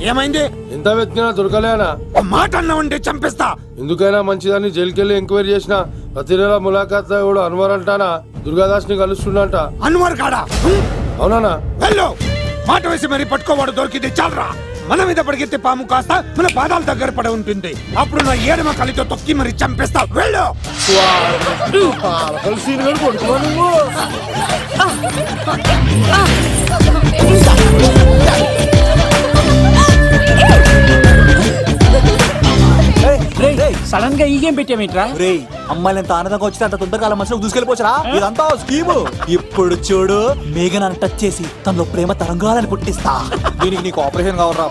ఏమైంది? ఎంత వెతికినా దొరకలేనా? మాట అన్నావంటే చంపేస్తా. ఎందుకైనా మంచిదని జైలుకెళ్ళి ఎంక్వైరీ చేసిన ప్రతి నెల ములాఖాత్ కూడా అన్వర్ అంటానా దుర్గాదాస్ ని కలుస్తుండంట. అన్వర్ కాడా? అవునా? వెళ్ళు, మాట వేసి మరి పట్టుకోవాడు దొరికింది చాలరా. మన మీద పడిగితే పాము కాస్త మన పాదాల దగ్గర పడి ఉంటుంది. అప్పుడు నా ఏడమ కలితో తొక్కి మరి చంపేస్తా. వెళ్ళు. సడన్ గా ఈ గేమ్ పెట్టామేంట్రా? అమ్మాయిలు ఎంత ఆనందంగా వచ్చితే అంత తొందరగా మనసులో దూసుకెళ్ళిపోవచ్చురా. ఇదంతా స్కీము. ఇప్పుడు చూడు, మేఘన్ టచ్ చేసి తనలో ప్రేమ తరంగాలని పుట్టిస్తా. దీనికి నీకు ఆపరేషన్ కావాలరా?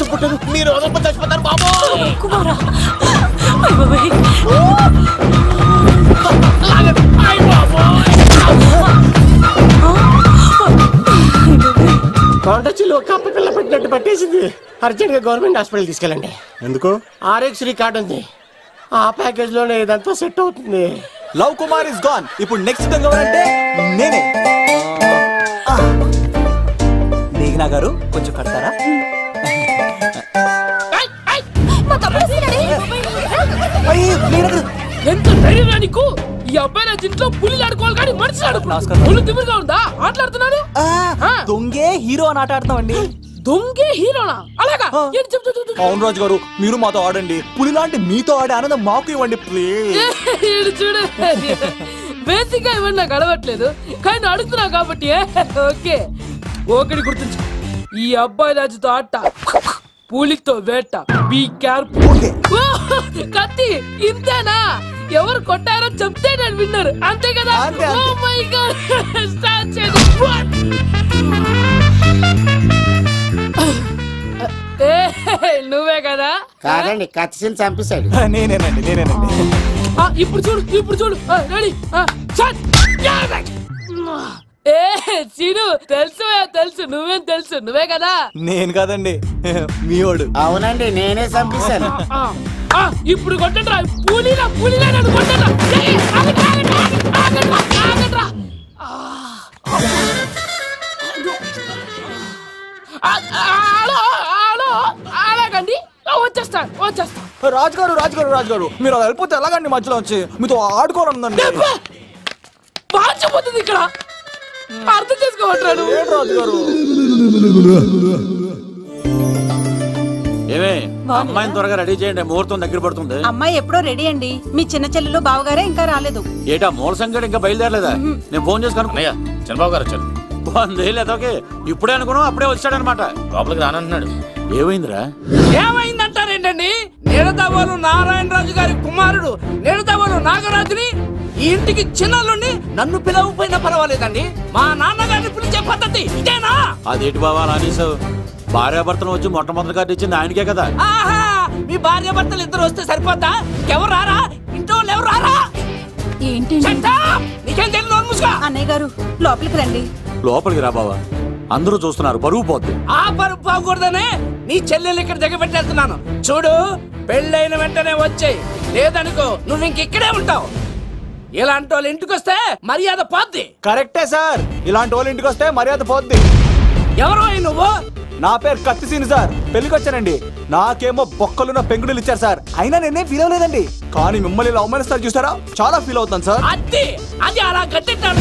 సంబంధం మీరు చచ్చిపోతారు బాబు. కొండచిలో కప్ప పిల్ల పెట్టినట్టు పట్టేసింది. అర్జెంట్ గా గవర్నమెంట్ హాస్పిటల్ తీసుకెళ్ళండి. ఎందుకు? RX కార్డ్ ఉంది, ఆ ప్యాకేజ్ లోనే ఇదంతా సెట్ అవుతుంది. Love Kumar is gone. ఇప్పుడు నెక్స్ట్ ఎవరంటే నేనే. మేఘనా గారు కొంచెం కడతారా? ఎంత ధైర్యం నీకు? ఈ అబ్బాయి నా ఇంట్లో పులిలు ఆడుకోవాలి కానీ మనిషి ఆడుకున్నాడు. తిమ్మిగా ఉందా? ఆటలాడుతున్నాడు. దొంగే హీరో అని ఆట ఆడుతున్నామండి. దొంగే హీరోనా? అలాగా? అవును రాజు గారు, మీరు మాతో ఆడండి. పులి లాంటి మీతో ఆడే ఆనందం మాకు ఇవ్వండి ప్లీజ్. చూడు, బేసిక్ గా ఇవన్నీ నాకు అలవట్లేదు, కానీ అడుగుతున్నావు కాబట్టి ఓకే. ఒకటి గుర్తుంచు, ఈ అబ్బాయి రాజుతో ఆట, పులితో వేట. Be careful. కత్తి ఇంతేనా? ఎవరు కొట్టారో చెప్తే నేను విన్నారు, అంతే కదా? ఓ మై గాడ్, స్టార్ట్ చేయండి. నువ్వే కదా? కాదండి, కత్తిని చంపేశాడు. నేనేనండి. ఇప్పుడు చూడు. రెడీ? చీను, తెలుసు. నువ్వేం తెలుసు? నువ్వే కదా? నేను కాదండి, మీవాడు. అవునండి, నేనే చంపేశాను. ఇప్పుడు కొట్టండి రా. పూలీలా నన్ను కొట్టండి. అలాగండి, వచ్చేస్తా. రాజుగారు మీరు అలా వెళ్ళిపోతే ఎలాగండి? మధ్యలో వచ్చి మీతో ఆడుకోవాలండి. బాగుపోతుంది ఇక్కడ, అర్థం చేసుకోవట్లేదు. రాజుగారు ఏమే, అమ్మాయిని త్వరగా రెడీ చేయండి, ముహూర్తం దగ్గర పడుతుంది. అమ్మాయి ఎప్పుడో రెడీ అండి. మీ చిన్న చెల్లెలు బావగారే ఇంకా రాలేదు. ఏటా మూల సంగతి ఇంకా బయలుదేరలేదా? నేను ఫోన్ చేసి కనుక్కున్నాయా? చంద్రబాబు గారు వచ్చారు. లేదోకే, ఇప్పుడే అనుకున్నావు, అప్పుడే వచ్చాడనమాట. లోపలికి రానంటున్నాడు. ఏమైందిరా? ఏమైందంటారేంటండి? నిడదవోలు నారాయణరాజు గారి కుమారుడు నిడదవోలు నాగరాజుని ఈ ఇంటికి చిన్నల్లుండి నన్ను పిలవకపోయినా పర్వాలేదండి, మా నాన్నగారిని పిలిచే పద్ధతి ఇదేనా? అదేంటి బాబా అలా అనేసావు? భార్యాభర్తలు వచ్చి మొట్టమొదటి కార్డు ఇచ్చింది ఆయనకే కదా. ఆహా, మీ భార్యాభర్తలు ఇద్దరు వస్తే సరిపోద్దా? ఎవరు రారా? ఇంట్లో ఎవరు రారా? ఏంటి నీకేం తెలియదు? అన్నయ్య గారు లోపలికి రండి. లోపలికి రా బావా, అందరూ చూస్తున్నారు, బరువు పోద్ది. ఆ బరువు పోకూడదనే నీ చెల్లెలు ఇక్కడ దిగబెట్టేస్తున్నాను. చూడు, పెళ్ళైన వెంటనే వచ్చేయి, లేదనుకో నువ్వు ఇంకెక్కడే ఉంటావు. ఇలాంటి వాళ్ళు ఇంటికి వస్తే మర్యాద పోద్ది. కరెక్టే సార్, ఇలాంటి వాళ్ళు ఇంటికి వస్తే మర్యాద పోద్ది. ఎవరు నువ్వు? నా పేరు కత్తిసీని సార్, పెళ్లికి వచ్చానండి. నాకేమో బొక్కలున్న పెంగుడులు ఇచ్చారు సార్, అయినా నేనే ఫీల్ అవ్వలేదండి. కానీ మిమ్మల్ని ఇలా అవమానిస్తారు చూసారా, చాలా ఫీల్ అవుతాను సార్. అది అలా గట్టిట్టాడు.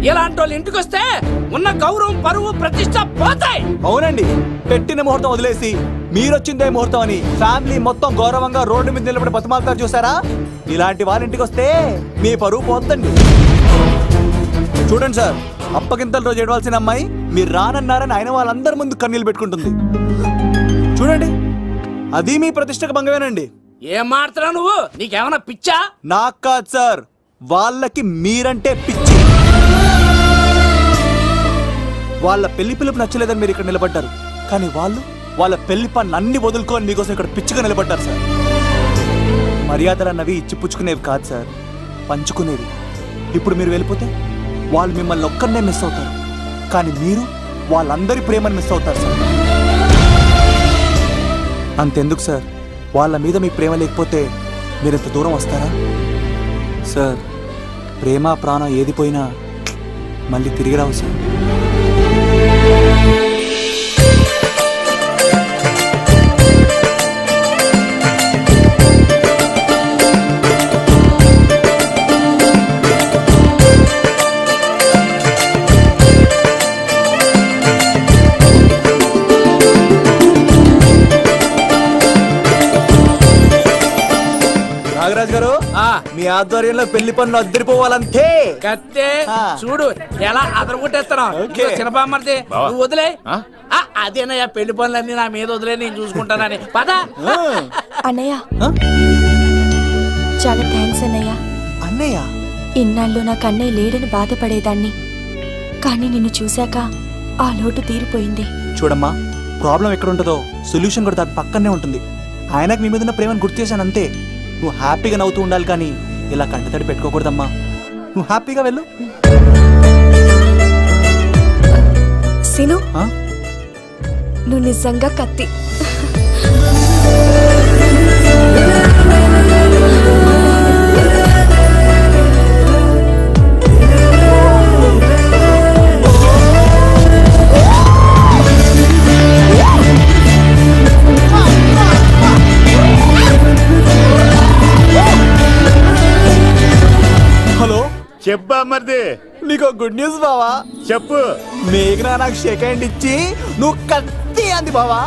ఇలాంటి వాళ్ళు ఇంటికి వస్తే ఉన్న గౌరవం, పరువు, ప్రతిష్ట పోతాయి. అవునండి, పెట్టిన ముహూర్తం వదిలేసి మీరొచ్చిందే ముహూర్తం అని ఫ్యామిలీ మొత్తం గౌరవంగా రోడ్డు మీద నిలబడి బతిమాలుతారు చూసారా, ఇలాంటి వాళ్ళ ఇంటికి వస్తే మీ పరువు పోతండి. చూడండి సార్, అప్పగింతల రోజు ఏడవలసిన అమ్మాయి మీరు రానన్నారని ఆయన వాళ్ళందరి ముందు కన్నీళ్ళు పెట్టుకుంటుంది. చూడండి, అది మీ ప్రతిష్టకు భంగమేనండి. ఏం మాట్లాడుతున్నావు నువ్వు? నీకేమన్నా పిచ్చా? నాకు కాదు సార్, వాళ్ళకి మీరంటే పిచ్చి. వాళ్ళ పెళ్లి పిలుపు నచ్చలేదని మీరు ఇక్కడ నిలబడ్డారు, కానీ వాళ్ళు వాళ్ళ పెళ్లి పనులు అన్ని వదులుకొని మీకోసం ఇక్కడ పిచ్చిగా నిలబడ్డారు సార్. మర్యాదలు అన్నవి ఇచ్చి పుచ్చుకునేవి కాదు సార్, పంచుకునేవి. ఇప్పుడు మీరు వెళ్ళిపోతే వాళ్ళు మిమ్మల్ని ఒక్కరినే మిస్ అవుతారు, కానీ మీరు వాళ్ళందరి ప్రేమను మిస్ అవుతారు సార్. అంతెందుకు సార్, వాళ్ళ మీద మీ ప్రేమ లేకపోతే మీరింత దూరం వస్తారా సార్? ప్రేమ ప్రాణం ఏది పోయినా మళ్ళీ తిరిగి రావు సార్. నాగరాజ్ గారు, మీ ఆధ్వర్యంలో పెళ్లి పనులు అద్దరిపోవాలంతే. కత్తే చూడు ఎలా అదరగొట్టేస్తాను. చిన్నపామర్ది నువ్వు వదిలే. అదేనయ్యా పెళ్లి పనులన్నీ నా మీద వదిలే, నేను చూసుకుంటానని. పద అన్నయ్య. చాలా థ్యాంక్స్ అన్నయ్య. అన్నయ్య, ఇన్నాళ్ళు నాకు అన్నయ్య లేడని బాధపడేదాన్ని, కానీ నిన్ను చూశాక ఆ లోటు తీరిపోయింది. చూడమ్మా, ప్రాబ్లం ఎక్కడ ఉంటుందో సొల్యూషన్ కూడా దాని పక్కనే ఉంటుంది. ఆయనకు మీ మీద ఉన్న ప్రేమను గుర్తు చేశాను అంతే. నువ్వు హ్యాపీగా నవ్వుతూ ఉండాలి, కానీ ఇలా కంటతడి పెట్టుకోకూడదమ్మా. నువ్వు హ్యాపీగా వెళ్ళు. సీను, నువ్వు నిజంగా కత్తి. హలో, చెప్పా మరిది. నీకు గుడ్ న్యూస్ బావా. చెప్పు. మేఘనా నాకు షేక్ హ్యాండ్ ఇచ్చి నువ్వు కత్తి అంది బావా.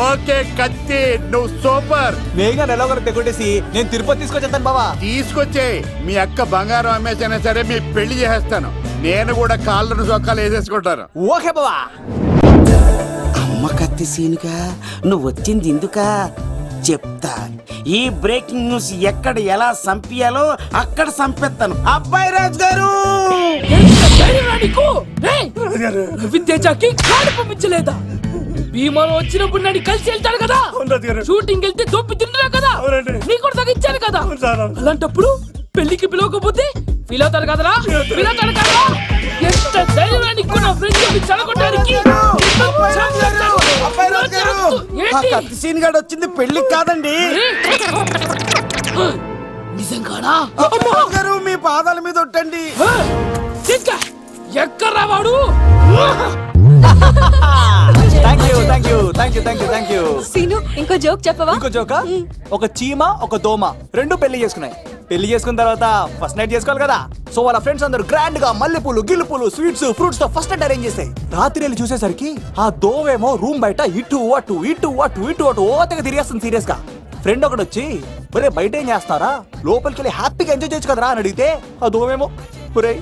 ఓకే కత్తి, నువ్వు సూపర్. మేఘనా ఎలా ఒకరు తెగొట్టేసి నేను తిరుపతి తీసుకొచ్చేస్తాను బావా. తీసుకొచ్చే మీ అక్క బంగారం అమ్మేసైనా సరే మీ పెళ్లి చేసేస్తాను. నేను కూడా కాళ్ళను సొక్కాలు వేసేసుకుంటాను. ఓకే బావా. అమ్మ కత్తి సీనుగా నువ్వు వచ్చింది ఎందుకా చెప్తా. ఈ బ్రేకింగ్ న్యూస్ ఎక్కడ ఎలా సంపియాలో అక్కడ సంపెత్తాను. అబ్బాయి రాజు గారు, పంపించలేదా? భీమాలో వచ్చినప్పుడు నన్ను కలిసి వెళ్తాడు కదా, షూటింగ్ వెళ్తే దొప్పి తింటున్నా కదా, నీకు కూడా తగ్గించాను కదా. అలాంటప్పుడు పెళ్లికి పిలవకపోతే ఫీల్ అవుతారు కదరా, ఫీల్ అవుతారు కదా. ఎంత ధైర్యాన్ని కూడా ఫ్రెండ్ చదవడానికి కత్తి సీన్ గాడు వచ్చింది పెళ్లికి కాదండి. నిజంగానా? గారు మీ పాదాల మీద ఒట్టండి. ఎక్కడ్రా వాడు? సీను, ఇంకో జోక్ చెప్పవా? ఇంకో జోకా? ఒక చీమ ఒక దోమ రెండు పెళ్లి చేసుకున్నాయి. పెళ్లి చేసుకున్న తర్వాత ఫస్ట్ నైట్ చేసుకోవాలి కదా. సో వాళ్ళ ఫ్రెండ్స్ అందరూ గ్రాండ్ గా మల్లెపూలు గిల్లుపూలు స్వీట్స్ ఫ్రూట్స్ తో ఫస్ట్ నైట్ అరేంజ్ చేసాయి. రాత్రి వెళ్ళి చూసేసరికి ఆ దోవేమో రూమ్ బయట ఇటు అటు ఇటు అటు ఇటు అటు ఓతగా తిరిగేస్తుంది సీరియస్ గా. ఫ్రెండ్ ఒకటి వచ్చి, ఒరే బయట ఏం చేస్తారా, లోపలికి వెళ్ళి హ్యాపీగా ఎంజాయ్ చేయొచ్చు కదరా అని అడిగితే ఆ దోవేమో, ఒరే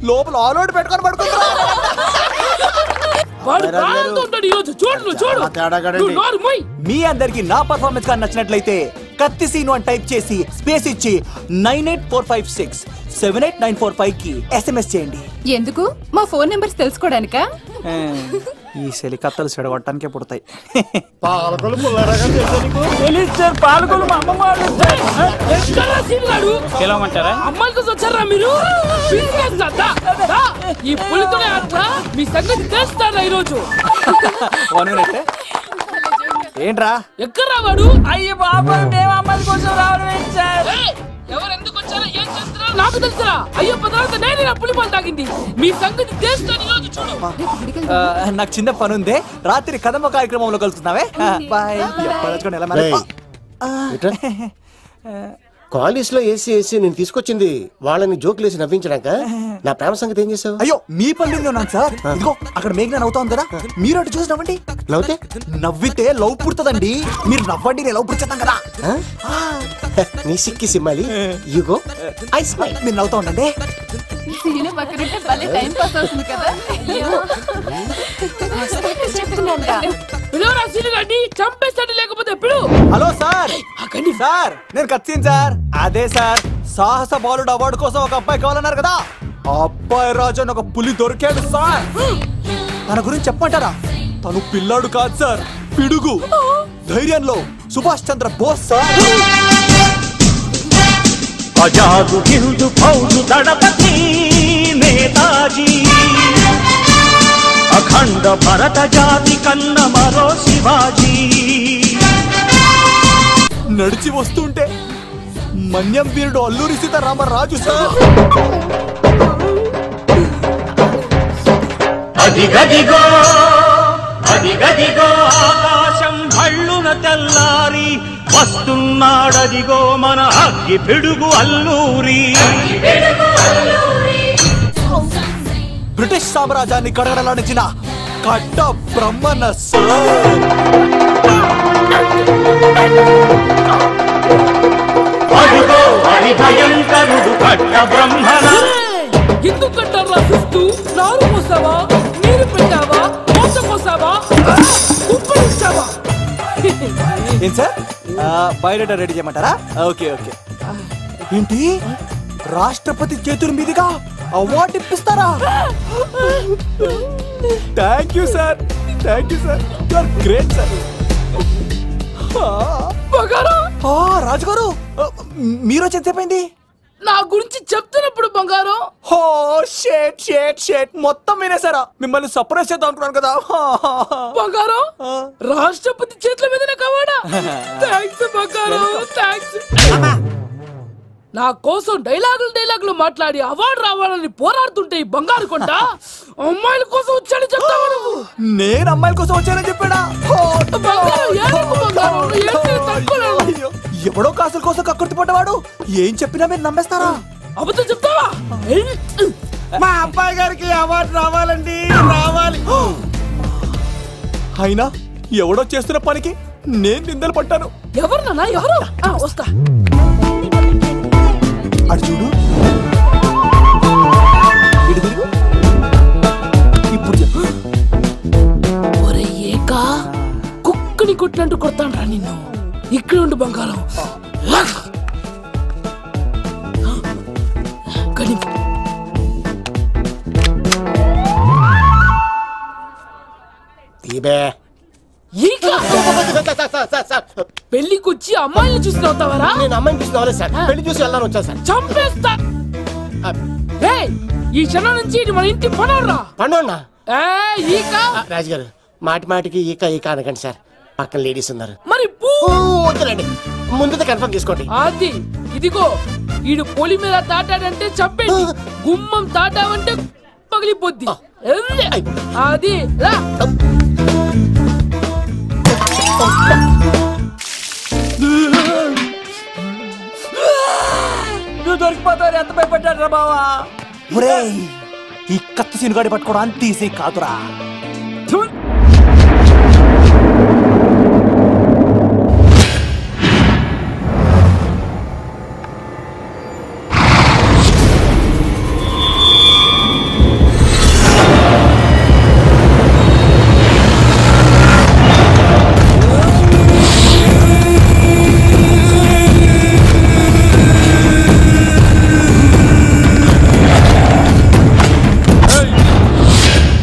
లోపల ఆల్ అవుట్ పెట్టుకొని పడుకుంటా. మీ అందరికి నా పర్ఫార్మెన్స్ గా నచ్చినట్లయితే కత్తి సీను అని టైప్ చేసి స్పేస్ ఇచ్చి 9845678945 కి SMS చేయండి. ఎందుకు? మా ఫోన్ నెంబర్స్ తెలుసుకోవడానికా? ఈ సెలికత్తలు చెడగొట్టడానికే పుడతాయి. అమ్మాయికి వచ్చారా మీరు? ఈ పులితోనే అట్లా మీ సంగతి తెలుస్తారా ఈరోజు? ఏంట్రా ఎక్కడ్రా వాడు? అయ్యో బాబా, మేము అమ్మాయి కోసం రావడం ఎవరు ఎందుకు వచ్చారో ఏం చేస్తున్నారో నాకు తెలుసురా. అయ్యో పదార్థ నేనే నా పులిపాలు తాగింది. మీ సంగతి తెలుస్తాను ఈరోజు చూడు. నాకు చిన్న పని ఉంది, రాత్రి కదమ్మ కార్యక్రమంలో కలుస్తున్నావే. బాయ్. కాలేజ్ లో ఏసీ నేను తీసుకొచ్చింది వాళ్ళని జోకులేసి నవ్వించడాక. నా ప్రేమ సంగతి ఏం చేసావు? అయ్యో మీ పల్లెల్లో ఉన్నాను సార్. ఇదిగో అక్కడ మేఘన నవ్వుతా ఉంది కదా, మీరు అటు చూసి నవ్వండి. నవ్వితే లవ్ పుడుతుందండి. మీరు నవ్వండి, నేను లవ్ పుడిచేస్తాను కదా. నీ సిక్కి సిమ్మాలి. యుగో ఐ స్మైల్. మీరు నవ్వుతా ఉండండి. Hello sir. సార్ నేను కత్తిని సార్. అదే సార్, సాహస బాలుడు అవార్డు కోసం ఒక అబ్బాయి కావాలన్నారు కదా. ఆ అబ్బాయి రాజు అని ఒక పులి దొరికాడు సార్. తన గురించి చెప్పమంటారా? తను పిల్లాడు కాదు సార్, పిడుగు. ధైర్యంలో సుభాష్ చంద్ర బోస్ సార్. ఆజాదు హిందూ ఫౌజు దళపతి నేతాజీ అఖండ భరత జాతి కన్న మరో శివాజీ నడిచి వస్తుంటే మన్యం వీరుడు అల్లూరి సీతారామరాజు సార్. అదిగదిగో అదిగదిగో ఆకాశం భళ్ళున తెల్లారి వస్తున్నాడదిగో మన అగ్గి పిడుగు అల్లూరి. బ్రిటిష్ సామ్రాజ్యాన్ని కడగడలాడించిన కట్ట బ్రహ్మన్న అదిగో హరి భయంకరుడు కట్ట బ్రహ్మణ. ఎందుకు కట్టారు రాసిస్తూ నారు పోసావా, నీరు పెట్టావా, మోస పోసావా, ఉప్పరించావా? ఏం సార్ బయోడేటా రెడీ చేయమంటారా? Okay okay. ఏంటి రాష్ట్రపతి చేతుల మీదుగా అవార్డు ఇప్పిస్తారా? Thank you sir, thank you sir, you are great sir. రాజుగారు మీరు చెప్పండి. నా గురించి చెప్తున్నప్పుడు బంగారం హో షేట్ షేట్ షేట్ మొత్తం వినేసారా? మిమ్మల్ని సర్ప్రైజ్ చేద్దాం అనుకున్నాను కదా. బంగారం రాష్ట్రపతి చేతుల మీదనే కావాడా? థ్యాంక్స్ బంగారం, థ్యాంక్స్. నా కోసం డైలాగులు మాట్లాడి అవార్డు రావాలని పోరాడుతుంటే ఈ బంగారు కొండ అమ్మాయిల కోసం వచ్చాడని చెప్తావా నువ్వు? నేను అమ్మాయిల కోసం వచ్చానని చెప్పాడా? ఎవడో కాసుల కోసం కక్కుర్తి పడ్డవాడు ఏం చెప్పినా మీరు నమ్మేస్తారా? అబద్ధం చెప్తావా? మా అబ్బాయి గారికి అవార్డు రావాలండి, రావాలి. అయినా ఎవడో చేస్తున్న పనికి నేను నిందలు పట్టాను. ఎవరు నాన్న ఎవరు? వస్తా. అటు చూడు, ఇటు తిరుగు. ఇప్పుడు చెప్పు. ఒరే ఏకా కుక్కని కొట్టినట్టు కొడతాను రా నిన్ను. ఇక్కడ ఉండు బంగారం. పెళ్లికొచ్చి అమ్మాయిని చూసి అవుతావరా? నేను అమ్మాయిని చూసి రాలేదు సార్, పెళ్లి చూసి వెళ్ళాలని వచ్చాను సార్. చంపేస్తా. ఈ క్షణం నుంచి ఇది మన ఇంటి పనోడ్రా. పండున్నా రాజుగారు మాటి మాటికి ఈక ఈక అనకండి సార్, పక్కన లేడీస్ ఉన్నారు. మరి వద్దులండి, ముందుతో కన్ఫర్మ్ చేసుకోండి. అది ఇదిగో ఈడు పొలి మీద తాటాడంటే చంపేది, గుమ్మం తాటావంటే పగిలిపోద్ది. అది రా. నువ్వు దొరికిపోతావు. ఎంత భయపడ్డాడు రా బావా. ఈ కత్తి సీనుగాడి పట్టుకోవడం అంత ఈజీ కాదురా.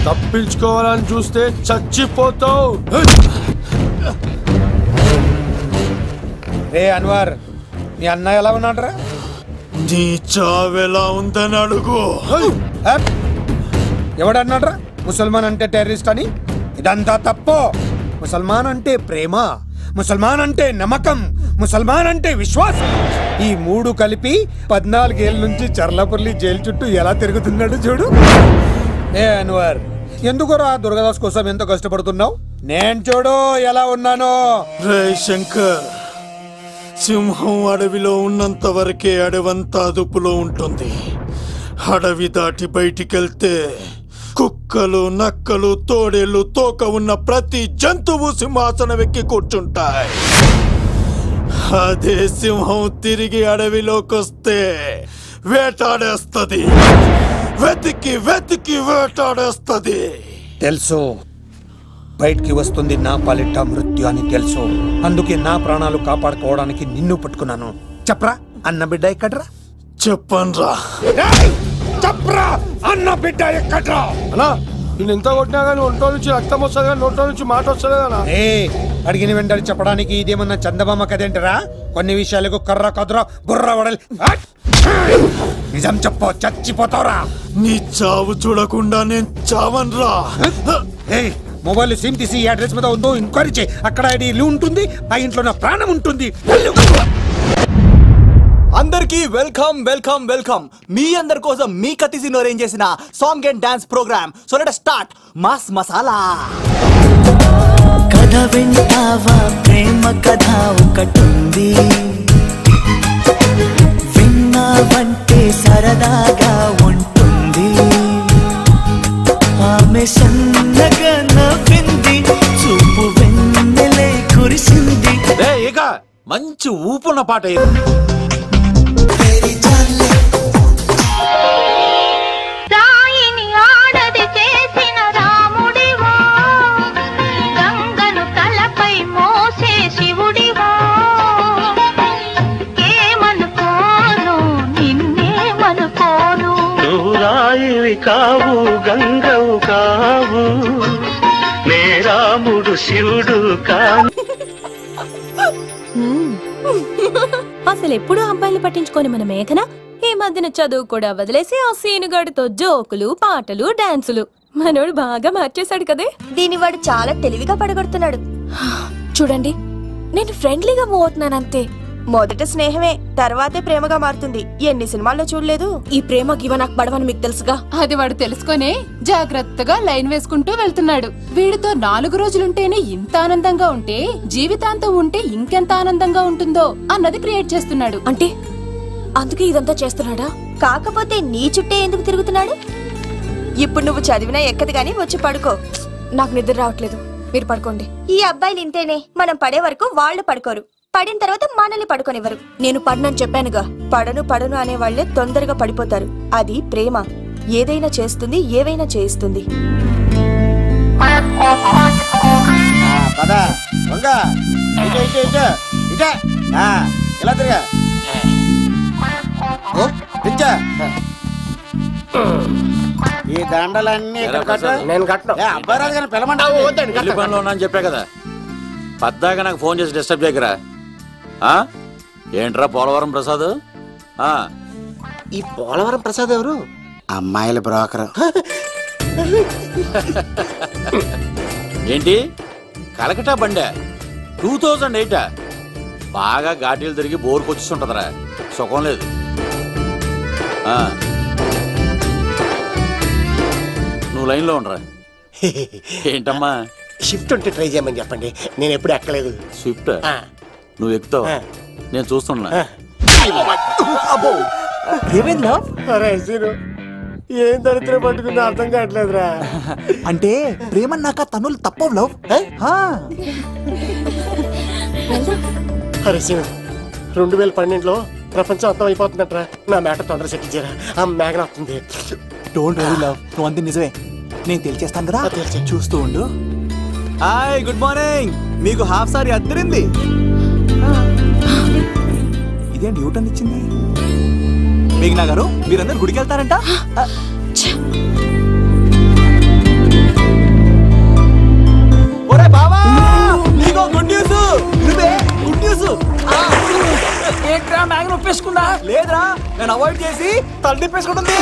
తప్పించుకోవాలని చూస్తే చచ్చిపోతావు. రే అన్వర్, మీ అన్న ఎలా ఉన్నాడ్రా? నీ చావెలా ఉందని అడుగు. ఎవడన్నాడ్రా ముసల్మాన్ అంటే టెర్రరిస్ట్ అని? ఇదంతా తప్పు. ముసల్మాన్ అంటే ప్రేమ, ముసల్మాన్ అంటే నమ్మకం, ముసల్మాన్ అంటే విశ్వాసం. ఈ మూడు కలిపి 14 ఏళ్ళ నుంచి చర్లపల్లి జైలు చుట్టూ ఎలా తిరుగుతున్నాడు చూడు. ఏ అన్వర్, ఎందుకురా దుర్గాదాస్ కోసం ఎంతో కష్టపడుతున్నావు? నేను చూడు ఎలా ఉన్నానో. రే శంకర్, సింహం అడవిలో ఉన్నంత వరకే అడవంతా అదుపులో ఉంటుంది. అడవి దాటి బయటికెళ్తే కుక్కలు, నక్కలు, తోడేళ్లు, తోక ఉన్న ప్రతి జంతువు సింహాసనం ఎక్కి కూర్చుంటాయి. అదే సింహం తిరిగి అడవిలోకి వస్తే వేటాడేస్తది, వెతికి వెతికి వేటాడేస్తది. తెలుసు, బయటికి వస్తుంది నా పాలిట మృత్యు అని తెలుసు. అందుకే నా ప్రాణాలు కాపాడుకోవడానికి నిన్ను పట్టుకున్నాను. చెప్పరా అన్న బిడ్డ ఎక్కడ్రా? చెప్పన్రా. చెప్పరా అన్న బిడ్డ ఎక్కడ్రా? అన్నా నేను ఎంత కొట్టినా కానీ ఒంట్లో నుంచి రక్తం వస్తుంది కానీ నోట్లో నుంచి మాట వస్తుంది కదా. అడిగిన వెంటనే చెప్పడానికి ఇదేమన్నా చందమామ కదేంటరా? కొన్ని విషయాలకు కర్ర కదుర బుర్ర వడలి. నిజం చెప్పు, చచ్చిపోతావురా. నీ చావు చూడకుండా నేను చావన్రా. మొబైల్ సిమ్ తీసి ఈ అడ్రస్ మీద ఉందో ఎంక్వైరీ చేయి. అక్కడ ఐడి ఉంటుంది, ఆ ఇంట్లో నా ప్రాణం ఉంటుంది. అందరికి వెల్కమ్ వెల్కమ్ వెల్కమ్. మీ అందరి కోసం మీ కత్తిసీన్ అరేంజ్ చేసిన song and dance programme. So let us start mass masala. కథ వింటావా, ప్రేమ కథ ఒకటుంది, విన్నావంటే సరదాగా ఉంటుంది. ఆమె సన్నగా నవ్వింది, చూపు వెన్నెలే కురిసింది. ఇక మంచి ఊపున్న పాట. కావు గంగవు కావు, మేరాముడు శివుడు కావు. అసలు ఎప్పుడు అబ్బాయిలు పట్టించుకొని మన మేఘన ఈ మధ్యన చదువు కూడా వదిలేసి ఆ సీనుగాడితో జోకులు, పాటలు, డాన్సులు. మనోడు బాగా మార్చేశాడు కదే. దీని వాడు చాలా తెలివిగా పడగొడుతున్నాడు. చూడండి, నేను ఫ్రెండ్లీగా మూవ్ అవుతున్నాను అంతే. మొదట స్నేహమే, తర్వాతే ప్రేమగా మారుతుంది. ఎన్ని సినిమాల్లో చూడలేదు? ఈ ప్రేమ గివ నాకు పడవని మీకు తెలుసుగా. అది వాడు తెలుసుకొని జాగ్రత్తగా లైన్ వేసుకుంటూ వెళ్తున్నాడు. వీడితో 4 రోజులుంటేనే ఇంత ఆనందంగా ఉంటే జీవితాంతం ఉంటే ఇంకెంత ఆనందంగా ఉంటుందో అన్నది క్రియేట్ చేస్తున్నాడు. అంటే అందుకే ఇదంతా చేస్తున్నాడా? కాకపోతే నీ చుట్టే ఎందుకు తిరుగుతున్నాడు? ఇప్పుడు నువ్వు చదివినా ఎక్కదు గానీ వచ్చి పడుకో. నాకు నిద్ర రావట్లేదు, మీరు పడుకోండి. ఈ అబ్బాయిలు ఇంతేనే, మనం పడే వరకు వాళ్ళు పడుకోరు, పడిన తర్వాత మనల్ని పడుకోనివ్వరు. నేను పడనని చెప్పానుగా. పడను అనే వాళ్లే తొందరగా పడిపోతారు. అది ప్రేమ, ఏదైనా చేస్తుంది, ఏవైనా చేయిస్తుంది. ఈ దండలన్నీ నేను కట్టను. అబ్బాయి గారిని పిలవమంటే చెప్పా కదా, పద్దాక నాకు ఫోన్ చేసి డిస్టర్బ్ చేయకరా. ఏంట్రా పోలవరం ప్రసాద్? ఈ పోలవరం ప్రసాద్ ఎవరు? అమ్మాయిల బ్రోకర్. ఏంటి కలకటా బండే 2008? బాగా ఘాటీలు తిరిగి బోర్కు వచ్చేస్తుంటదిరా, సుఖం లేదు. నువ్వు లైన్లో ఉండరా. ఏంటమ్మా? షిఫ్ట్ ఉంటే ట్రై చేయమని చెప్పండి, నేను ఎప్పుడు ఎక్కలేదు. స్విఫ్ట్ నువ్వు ఎక్కుతావు, నేను చూస్తున్నా. ఏం దరిద్రం పట్టుకుందో అర్థం కావట్లేదురా. అంటే ప్రేమన్నాక తనులు తప్పవు లవ్. అరే సీను, 2012లో ప్రపంచం అంతం అయిపోతుందట్రా. నా మ్యాటర్ తొందర సెట్ చేయరా, ఆ మేఘన వస్తుంది. డోంట్ వరీ లవ్, నువ్వు అంతే నిజమే, నేను తెలిచేస్తాను కదా, చూస్తూ ఉండు. Hi, good morning. మీకు హాఫ్ సారీ అద్దరింది. ఇదేంటి యూటర్న్ ఇచ్చింది? మేఘనా గారు, మీరందరూ గుడికి వెళ్తారంట. ఒరే బావా, నీకో గుడ్ న్యూస్. నువ్వే గుడ్ న్యూస్. ఏంట్రా మ్యాగ్ నొప్పేసుకున్నా? లేదురా, నేను అవాయిడ్ చేసి తల నిప్పేసుకుంటుంది.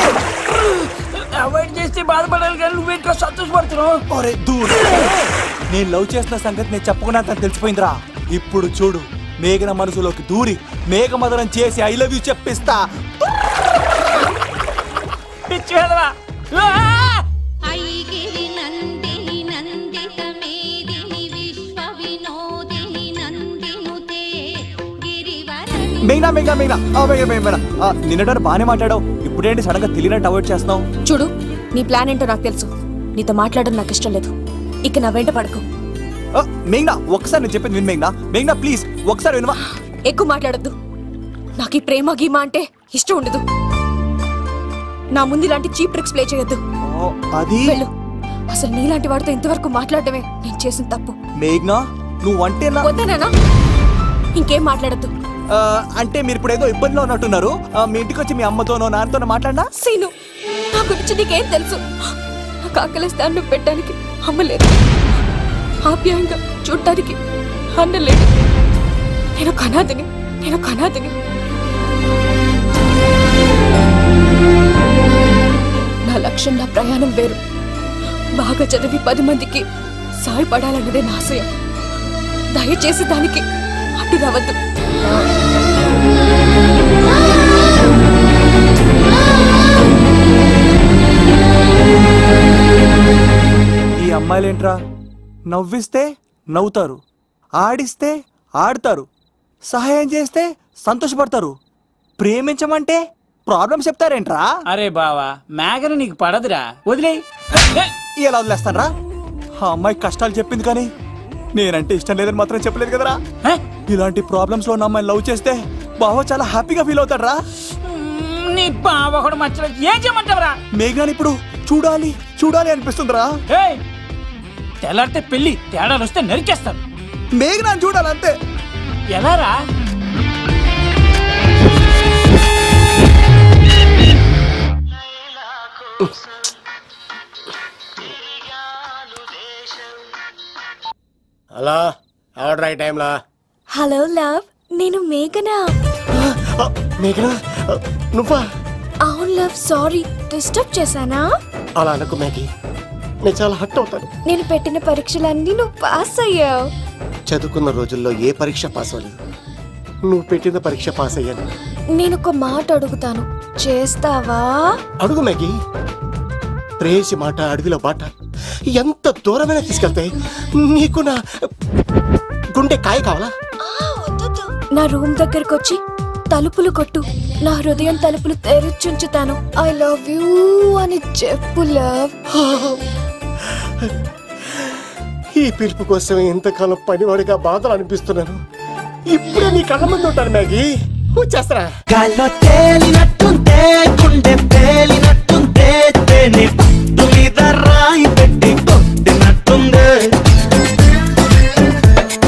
అవాయిడ్ చేస్తే బాధపడాలి కానీ నువ్వేంట్రా సంతోషపడుతున్నావు? ఒరే దూర్, నేను లవ్ చేస్తున్న సంగతి నేను చెప్పకుండా తను తెలిసిపోయిందిరా. ఇప్పుడు చూడు, మేఘన మనసులోకి దూరి మేఘమదనం చేసి ఐ లవ్ యూ చెప్పిస్తా. మేఘనా మేఘనా మేఘనా మేఘనా, నిన్నట బానే మాట్లాడావు, ఇప్పుడేంటి సడన్ గా తెలియనట్టు అవాయిడ్ చేస్తున్నావు? చూడు, నీ ప్లాన్ ఏంటో నాకు తెలుసు. నీతో మాట్లాడడం నాకు ఇష్టం లేదు. ఇక నా వెంట పడకు. మేఘనా, ఒకసారి నేను చెప్పేది విను. మేఘనా మేఘనా ప్లీజ్ ఒకసారి వినవా? ఎక్కువ మాట్లాడద్దు. నాకు ఈ ప్రేమ గీమా అంటే ఇష్టం ఉండదు. నా ముందు ఇలాంటి చీప్ ట్రిక్స్ ప్లే చేయొద్దు. అది వెళ్ళు. అసలు నీలాంటి వాడితో ఇంతవరకు మాట్లాడటమే నేను చేసిన తప్పు. మేఘనా, నువ్వు అంటే వద్దనా? ఇంకేం మాట్లాడద్దు. అంటే మీరు ఇప్పుడు ఏదో ఇబ్బందిలో ఉన్నట్టున్నారు. మీ ఇంటికి వచ్చి మీ అమ్మతోనో నాన్నతోనో మాట్లాడినా? సీను, నా గురించి నీకేం తెలుసు? నాకు ఆకలిస్తే అన్నం పెట్టడానికి అమ్మ లేదు, ఆప్యాయంగా చూడటానికి అన్న లేడు. నేను కనాదిని. నా లక్ష్యం, నా ప్రయాణం వేరు. బాగా చదివి 10 మందికి సాయపడాలన్నదే నా ఆశయం. దయచేసి దానికి అడ్డు రావద్దు. ఈ అమ్మాయిలేంట్రా, నవ్విస్తే నవ్వుతారు, ఆడిస్తే ఆడతారు, సహాయం చేస్తే సంతోషపడతారు, ప్రేమించమంటే ప్రాబ్లం చెప్తారేంట్రా? అరే బావా, మేఘన నీకు పడదురా, వదిలే. ఎలా వదిలేస్తానరా? ఆ అమ్మాయి కష్టాలు చెప్పింది కానీ నేనంటే ఇష్టం లేదని మాత్రం చెప్పలేదు కదరా. ఇలాంటి ప్రాబ్లమ్స్ లో అమ్మాయిని లవ్ చేస్తే బావ చాలా హ్యాపీగా ఫీల్ అవుతాడరా. నీ బావ కూడా మచ్చలో ఏం చేయమంటావరా? మేఘనాని ఇప్పుడు చూడాలి అనిపిస్తుందిరా. తెల్లారితే పెళ్లి, తేడాలు వస్తే నరికేస్తారు. మేఘనాని చూడాలంతే. ఎలారా? హలో, ఆర్డర్ అయ్యే టైంలా. హలో లవ్, నేను మేఘనా. మేఘనా, నువ్వా? అవును లవ్, సారీ డిస్టర్బ్ చేశానా? అలా అనకు మ్యాగీ, నేను చాలా హర్ట్ అవుతాను. నేను పెట్టిన పరీక్షలన్నీ నువ్వు పాస్ అయ్యావు. చదువుకున్న రోజుల్లో ఏ పరీక్ష పాస్ అవ్వలేదు, నువ్వు పెట్టిన పరీక్ష పాస్ అయ్యాను. నేను ఒక మాట అడుగుతాను, చేస్తావా? అడుగు మ్యాగీ. ప్రేయసి మాట అడవిలో బాట ఎంత దూరమైనా తీసుకెళ్తాయి. నీకు నా గుండె కాయ కావాలా? నా రూమ్ దగ్గరకు వచ్చి తలుపులు కొట్టు, నా హృదయం తలుపులు తెరిచుంచుతాను. ఐ లవ్ యూ అని చెప్పు లవ్. ఈ పిలుపు కోసం ఇంతకాలం పనివాడిగా బాధలు అనిపిస్తున్నాను. ఇప్పుడే నీ కళ్ళ ముందు ఉంటాను మ్యాగీ. చేస్తారా? గాల్లో తేలినట్టుందే, గుండె పేలినట్టుందే, తేనె పట్టు మీద రాయి పెట్టి కొట్టినట్టుందే,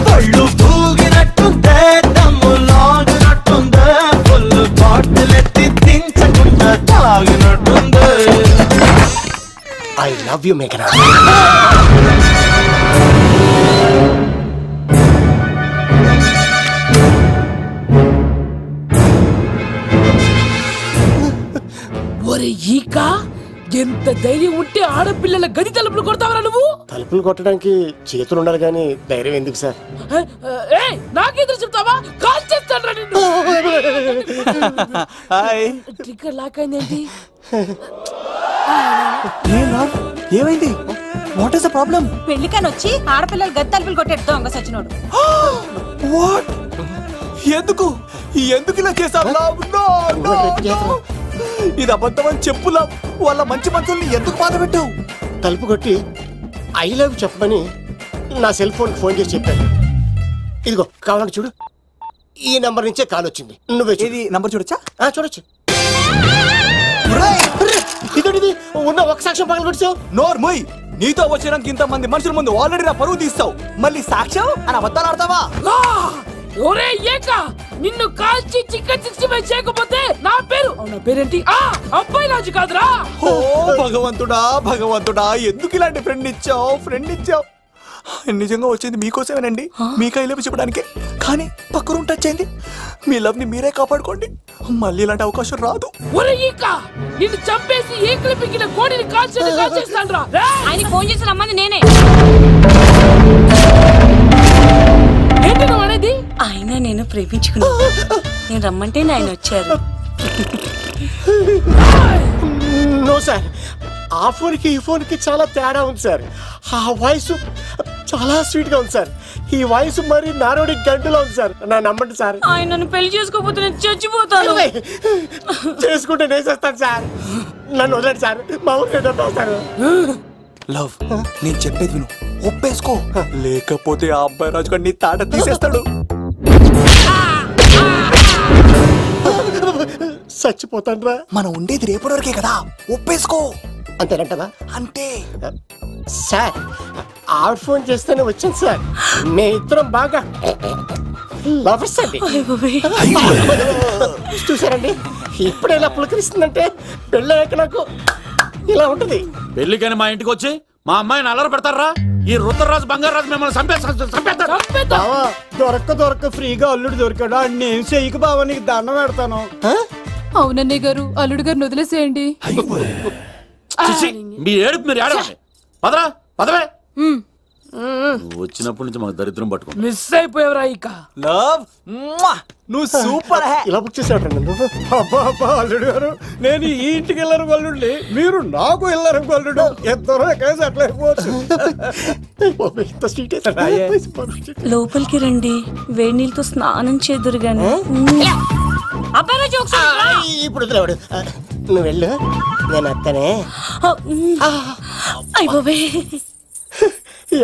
పళ్ళు పూగినట్టుందే, దమ్ము లాగినట్టుందే, ఫుల్ బాటిల్ ఎత్తి దించకుండా తాగినట్టుందే. ఐ లవ్ యూ మేఘనా. ఒరే ఈక, ఎంత ధైర్యం ఉంటే ఆడపిల్లల గది తలుపులు కొడతావరా నువ్వు? తలుపులు కొట్టడానికి చేతులు ఉండాలి కానీ ధైర్యం ఎందుకు సార్? నాకెదురు చెప్తావా? కాల్ చేస్తాను రా నిన్ను. ట్రిగ్గర్ లాక్ అయిందేంటి? ఏమైంది? What is the problem? పెళ్లికని వచ్చి ఆడపిల్లలు గది తలుపులు కొట్టేడు దొంగ సచ్చినోడు. వాట్? ఎందుకు ఇలా చేశావు? ఇది అబద్ధమని చెప్పులా. వాళ్ళ మంచి మనుషుల్ని ఎందుకు బాధ పెట్టావు? తలుపు కొట్టి ఐ లవ్ చెప్పమని నా సెల్ ఫోన్ చేసి చెప్పాను. ఇదిగో కావాలంటే చూడు, ఈ నంబర్ నుంచే కాల్ వచ్చింది. నువ్వే ఇది నంబర్ చూడొచ్చా? చూడొచ్చు. ఇదేంటిది, ఉన్న ఒక సాక్ష్యం పగల కొట్టావు. నోర్మోయ్, నీతో వచ్చినాక ఇంతమంది మనుషుల ముందు ఆల్రెడీ నా పరువు తీస్తావు, మళ్ళీ సాక్ష్యం అని అబద్ధాలు ఆడతావా? ఒరే ఏక, నిన్ను కాల్చి చికెన్ 65 చేయకపోతే నా పేరేంటి? అబ్బాయి రాజు కాదురా. ఓ భగవంతుడా, ఎందుకు ఇలాంటి ఫ్రెండ్ ఇచ్చావు? నిజంగా వచ్చింది మీకోసమేనండి, మీకు ఐ లవ్ చెప్పడానికి. కానీ పక్క రూమ్ టచ్ అయింది. మీ లవ్ ని మీరే కాపాడుకోండి, మళ్ళీ ఇలాంటి అవకాశం రాదు. ఒరే ఈక, నిన్ను చంపేసి ఏకలు పిగిన కోడిని కాల్చేస్తాను రా. ఆయనకి ఫోన్ చేసి రమ్మని నేనే. ఏంటి నువ్వు అనేది? ఆయన నేను ప్రేమించుకున్నాను, నేను రమ్మంటే ఆయన వచ్చారు. నో సార్, ఆ ఫోన్కి ఈ ఫోన్కి చాలా తేడా ఉంది సార్. ఆ వాయిస్ చాలా స్వీట్ గా ఉంది సార్. ఈ వాయిస్ మరి నారోడి గంటలో ఉంది సార్. నా నమ్మండి సార్. ఆయన నన్ను పెళ్లి చేసుకోకపోతే నేను చచ్చిపోతాను. చేసుకుంటే నేను చేస్తాను సార్. నన్ను వదలండి సార్, మా ఊరికి డబ్బేస్తాను. లవ్, నేను చెప్పేది విను, ఒప్పేసుకో, లేకపోతే ఆ అబ్బాయి రాజు గారు నీ తాట తీసేస్తాడు. చచ్చిపోతాను రా. మనం ఉండేది రేపటి వరకే కదా, ఒప్పేసుకో. అంతేనంటదా? అంతే సార్. ఆవిడ ఫోన్ చేస్తేనే వచ్చాను సార్. మే ఇద్దరం బాగా లవర్స్ అండి. చూసారండి, ఇప్పుడే ఇలా పులకరిస్తుందంటే పెళ్ళయ్యాక నాకు ఇలా ఉంటుంది. పెళ్లికని మా ఇంటికి వచ్చి మా అమ్మాయిని అల్లరి పెడతారా? ఈ రుద్రరాజు బంగారాజు మిమ్మల్ని చంపేస్తారు. దొరక్క ఫ్రీగా అల్లుడు దొరికాడు. నేను చెయ్యికి బావా నీకు దండం పెడతాను. అవునన్నయ్య గారు, అల్లుడు గారిని వదిలేసేయండి. మీ ఏడుపు మీరు ఏడవండి. పదరా పదవే. వచ్చినప్పటి నుంచి మాకు దరిద్రం పట్టుకో. మిస్ అయిపోయావురా ఇక. లవ్ నువ్వు సూపర్. ఇలా బుక్ చేసాడు నువ్వు. అబ్బా అల్లుడు గారు, నేను ఈ ఇంటికి వెళ్ళరు గల్లుండి, మీరు నాకు వెళ్ళరు గల్లుడు. ఇద్దరు ఎక్కడ సెటిల్ అయిపోవచ్చు. లోపలికి రండి, వేడి నీళ్ళతో స్నానం చేదురు గాని. ఇప్పుడు వదిలేవాడు. నువ్వు వెళ్ళు, నేను అత్తనే. అయిపోయి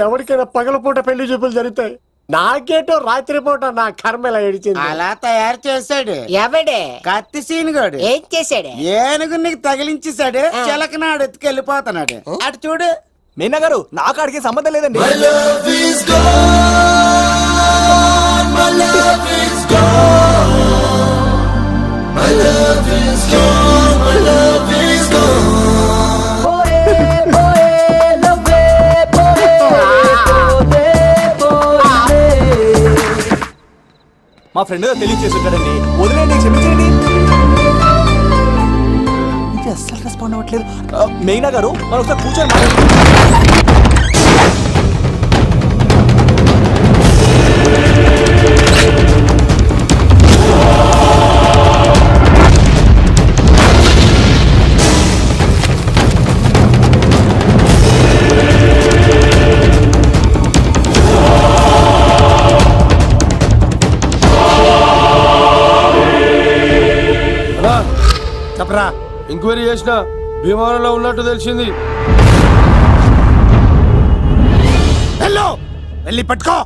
ఎవరికైనా పగలపూట పెళ్లి చూపులు జరుగుతాయి. నాకేటో రాత్రి పూట నా కర్మ ఇలా ఏడిచింది. అలా తయారు చేశాడు. ఎవడే? కత్తి సీనుగాడు. ఏం చేశాడు? ఏనుగు నీకు తగిలించేశాడు. చిలకనాడు ఎత్తుకెళ్ళిపోతున్నాడు. అటు చూడు. మీనా గారు, నాకు అడిగే సంబంధం లేదండి. మా ఫ్రెండ్ తెలియచేస్తుంటాడండి, వదిలేండి, క్షమించండి. ఇది అస్సలు రెస్పాండ్ అవ్వట్లేదు. మెయినా గారు, మనం ఒకసారి కూర్చొని చెప్పరా. ఎంక్వైరీ చేసిన భీమవరంలో ఉన్నట్టు తెలిసింది. వెళ్ళి పట్టుకో.